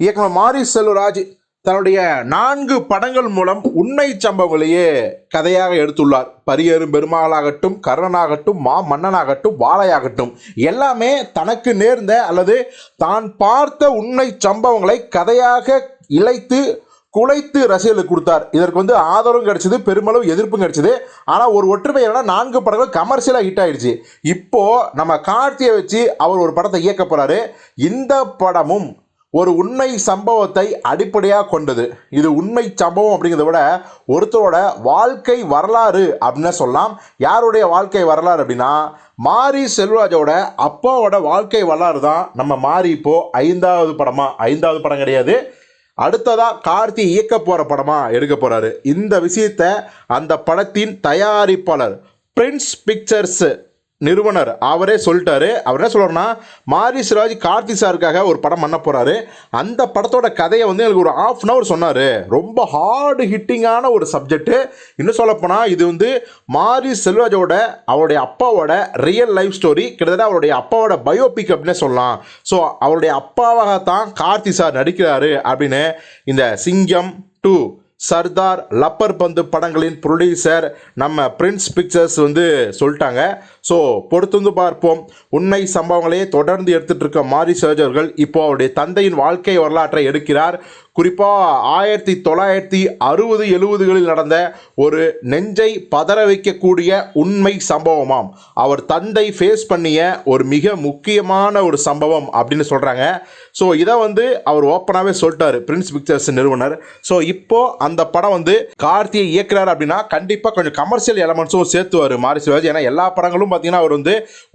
இயக்குனர் மாரி செல்வராஜ் தன்னுடைய 4 படங்கள் மூலம் உண்மை சம்பவங்களையே கதையாக எடுத்துள்ளார். பரியேறும் பெருமாளாகட்டும், கர்ணனாகட்டும், மா மன்னனாகட்டும், வாழையாகட்டும், எல்லாமே தனக்கு நேர்ந்த அல்லது தான் பார்த்த உண்மை சம்பவங்களை கதையாக இழைத்து குலைத்து ரசிகர்களுக்கு கொடுத்தார். இதற்கு ஆதரவும் கிடைச்சது, பெருமளவு எதிர்ப்பும் கிடைச்சது. ஆனால் ஒரு ஒற்றுமை என்னன்னா 4 படங்கள் கமர்ஷியலாக ஹிட் ஆயிடுச்சு. இப்போ நம்ம கார்த்தியை வச்சு அவர் ஒரு படத்தை இயக்க போறாரு. இந்த படமும் ஒரு உண்மை சம்பவத்தை அடிப்படையாக கொண்டது. இது உண்மை சம்பவம் அப்படிங்கிறத விட ஒருத்தரோட வாழ்க்கை வரலாறு அப்படின்னு சொல்லலாம். யாருடைய வாழ்க்கை வரலாறு அப்படின்னா மாரி செல்வராஜோட அப்பாவோட வாழ்க்கை வரலாறு தான் நம்ம மாரி இப்போ 5வது படம் கிடையாது, அடுத்ததா கார்த்தி இயக்க போற படமா எடுக்க போறாரு. இந்த விஷயத்த அந்த படத்தின் தயாரிப்பாளர் பிரின்ஸ் பிக்சர்ஸ் நிறுவனர் அவரே சொல்லிட்டாரு. அவர் என்ன சொல்றாருன்னா, மாரி செல்வராஜ் கார்த்தி சாருக்காக ஒரு படம் பண்ண போறாரு. அந்த படத்தோட கதையை எனக்கு ஒரு ½ அன் அவர் சொன்னாரு. ரொம்ப ஹார்டு ஹிட்டிங்கான ஒரு சப்ஜெக்ட். இன்னும் சொல்லப்போனால் இது மாரி செல்வராஜோட அவருடைய அப்பாவோட ரியல் லைஃப் ஸ்டோரி. கிட்டத்தட்ட அவருடைய அப்பாவோட பயோபிக் அப்படின்னே சொல்லலாம். ஸோ அவருடைய அப்பாவாகத்தான் கார்த்தி சார் நடிக்கிறாரு அப்படின்னு இந்த சிங்கம் 2, சர்தார், லப்பர் பந்து படங்களின் ப்ரொடியூசர் நம்ம பிரின்ஸ் பிக்சர்ஸ் சொல்லிட்டாங்க. ஸோ பொறுத்து பார்ப்போம். உண்மை சம்பவங்களே தொடர்ந்து எடுத்துகிட்டு இருக்க மாரி செல்வராஜ் அவர்கள் இப்போ அவருடைய தந்தையின் வாழ்க்கை வரலாற்றை எடுக்கிறார். குறிப்பாக 1960-70களில் நடந்த ஒரு நெஞ்சை பதற வைக்கக்கூடிய உண்மை சம்பவமாம். அவர் தந்தை ஃபேஸ் பண்ணிய ஒரு மிக முக்கியமான ஒரு சம்பவம் அப்படின்னு சொல்கிறாங்க. ஸோ இதை அவர் ஓப்பனாகவே சொல்லிட்டார் பிரின்ஸ் பிக்சர்ஸ் நிறுவனர். ஸோ இப்போ அந்த படம் கார்த்தியை இயக்குறாரு அப்படின்னா கண்டிப்பாக கொஞ்சம் கமர்ஷியல் எலமெண்ட்ஸும் சேர்த்துவார் மாரி செல்வராஜ். ஏன்னா எல்லா படங்களும் பார்த்தீங்கன்னா அவர்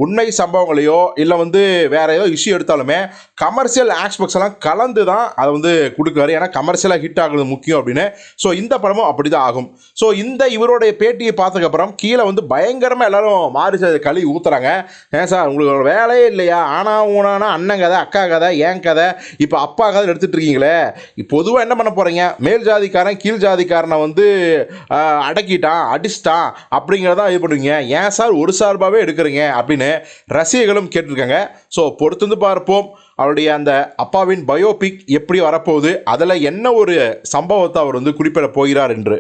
உண்மை சம்பவங்களையோ இல்லை வேற ஏதோ இஷ்யூ எடுத்தாலுமே கமர்ஷியல் ஆஸ்பெக்ட்ஸ் எல்லாம் கலந்து தான் அதை கொடுக்குறாரு. ஏன்னா கமர்ஷியலாக ஹிட் ஆகுறது முக்கியம் அப்படின்னு. ஸோ இந்த படமும் அப்படிதான் ஆகும். ஸோ இந்த இவருடைய பேட்டியை பார்த்ததுக்கப்புறம் கீழே பயங்கரமாக எல்லாரும் மாரி செல்வராஜ் கழுவி ஊத்துறாங்க. ஏன் சார் உங்களுக்கு வேலையே இல்லையா? ஆனால் ஊனானா அண்ணன் கதை, அக்கா கதை, ஏன் கதை, இப்போ அப்பா கதை எடுத்துட்டு இருக்கீங்களே, பொதுவாக என்ன பண்ண போறீங்க? மேல் ஜாதிக்காரன் கீழ் ஜாதிக்காரனை அடக்கிட்டான், அடிச்சிட்டான் அப்படிங்கிறதான் இது பண்ணுவீங்க. ஏன் சார் ஒரு சார்பாகவே எடுக்கிறீங்க அப்படின்னு ரசிகர்களும் கேட்டிருக்காங்க. ஸோ பொறுத்து பார்ப்போம் அவருடைய அந்த அப்பாவின் பயோபிக் எப்படி வரப்போகுது, அதில் என்ன ஒரு சம்பவத்தை அவர் குறிப்பிட போகிறார் என்று.